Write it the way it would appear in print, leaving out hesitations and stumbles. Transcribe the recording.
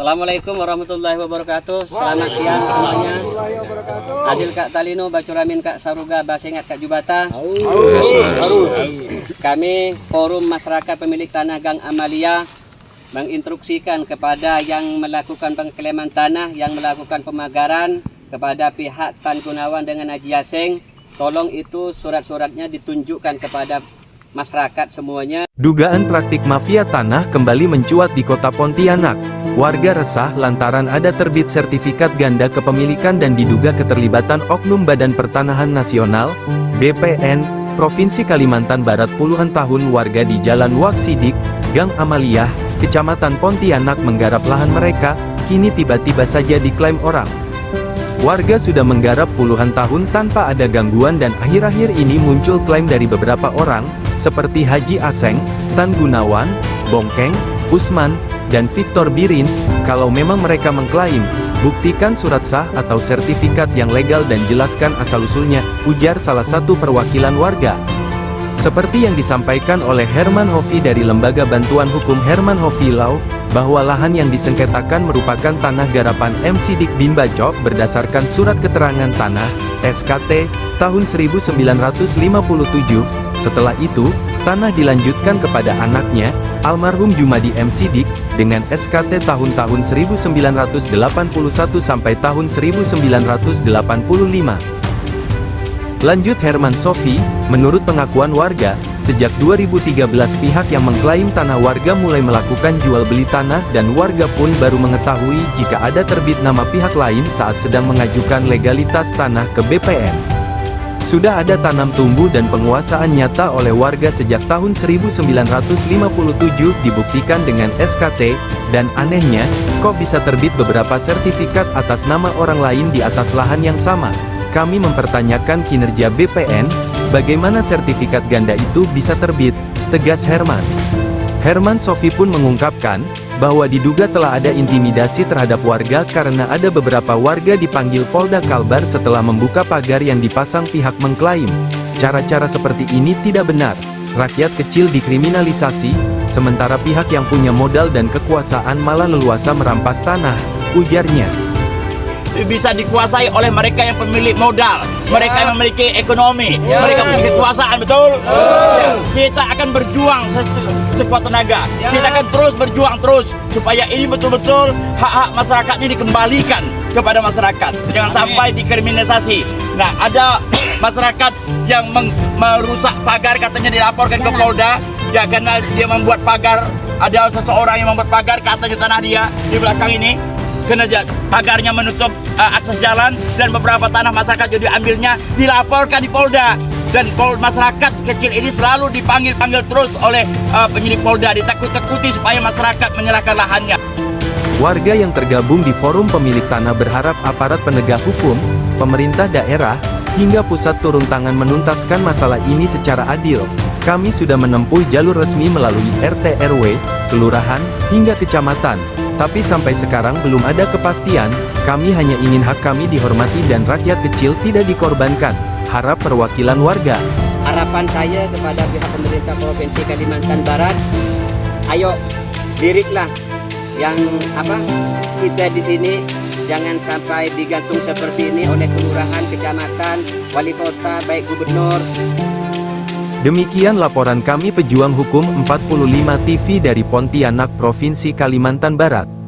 Assalamualaikum warahmatullahi wabarakatuh. Selamat siang semuanya. Adil Kak Talino, Bacuramin Kak Saruga, Basengat Kak Jubata. Kami Forum Masyarakat Pemilik Tanah Gang Amalia menginstruksikan kepada yang melakukan pengklaiman tanah, yang melakukan pemagaran kepada pihak Tan Gunawan dengan Haji Yaseng, tolong itu surat-suratnya ditunjukkan kepada masyarakat semuanya. Dugaan praktik mafia tanah kembali mencuat di Kota Pontianak. Warga resah lantaran ada terbit sertifikat ganda kepemilikan dan diduga keterlibatan Oknum Badan Pertanahan Nasional, BPN, Provinsi Kalimantan Barat. Puluhan tahun warga di Jalan Waksidik, Gang Amalia, Kecamatan Pontianak menggarap lahan mereka, kini tiba-tiba saja diklaim orang. Warga sudah menggarap puluhan tahun tanpa ada gangguan dan akhir-akhir ini muncul klaim dari beberapa orang, seperti Haji Aseng, Tan Gunawan, Bongkeng, Usman, dan Victor Birin. Kalau memang mereka mengklaim, buktikan surat sah atau sertifikat yang legal dan jelaskan asal-usulnya, ujar salah satu perwakilan warga. Seperti yang disampaikan oleh Herman Hofi dari Lembaga Bantuan Hukum Herman Hofi Law, bahwa lahan yang disengketakan merupakan tanah garapan M. Sidik bin Baco berdasarkan Surat Keterangan Tanah, SKT, tahun 1957. Setelah itu, tanah dilanjutkan kepada anaknya, almarhum Jumadi M. Sidik, dengan SKT tahun-tahun 1981 sampai tahun 1985. Lanjut Herman Sofi, menurut pengakuan warga, sejak 2013 pihak yang mengklaim tanah warga mulai melakukan jual beli tanah dan warga pun baru mengetahui jika ada terbit nama pihak lain saat sedang mengajukan legalitas tanah ke BPN. Sudah ada tanam tumbuh dan penguasaan nyata oleh warga sejak tahun 1957 dibuktikan dengan SKT, dan anehnya, kok bisa terbit beberapa sertifikat atas nama orang lain di atas lahan yang sama. Kami mempertanyakan kinerja BPN, bagaimana sertifikat ganda itu bisa terbit, tegas Herman. Herman Sofi pun mengungkapkan, bahwa diduga telah ada intimidasi terhadap warga karena ada beberapa warga dipanggil Polda Kalbar setelah membuka pagar yang dipasang pihak mengklaim. Cara-cara seperti ini tidak benar. Rakyat kecil dikriminalisasi, sementara pihak yang punya modal dan kekuasaan malah leluasa merampas tanah, ujarnya. Bisa dikuasai oleh mereka yang pemilik modal, mereka yang memiliki ekonomi, mereka memiliki kekuasaan, betul? Kita akan berjuang sekuat tenaga, kita akan terus berjuang supaya ini betul-betul hak-hak masyarakat ini dikembalikan kepada masyarakat, jangan sampai dikriminalisasi. Nah, ada masyarakat yang merusak pagar, katanya dilaporkan ke Polda, ya karena dia membuat pagar, ada seseorang yang membuat pagar, katanya tanah dia di belakang ini, karena pagarnya menutup akses jalan dan beberapa tanah masyarakat jadi ambilnya, dilaporkan di Polda, dan masyarakat kecil ini selalu dipanggil terus oleh penyidik Polda, ditakut-takuti supaya masyarakat menyerahkan lahannya. Warga yang tergabung di Forum Pemilik Tanah berharap aparat penegak hukum, pemerintah daerah, hingga pusat turun tangan menuntaskan masalah ini secara adil. Kami sudah menempuh jalur resmi melalui RT RW, kelurahan, hingga kecamatan. Tapi sampai sekarang belum ada kepastian, kami hanya ingin hak kami dihormati dan rakyat kecil tidak dikorbankan, harap perwakilan warga. Harapan saya kepada pihak pemerintah Provinsi Kalimantan Barat, ayo liriklah yang kita di sini jangan sampai digantung seperti ini oleh kelurahan, kecamatan, wali kota, baik gubernur. Demikian laporan kami pejuang hukum 45 TV dari Pontianak, Provinsi Kalimantan Barat.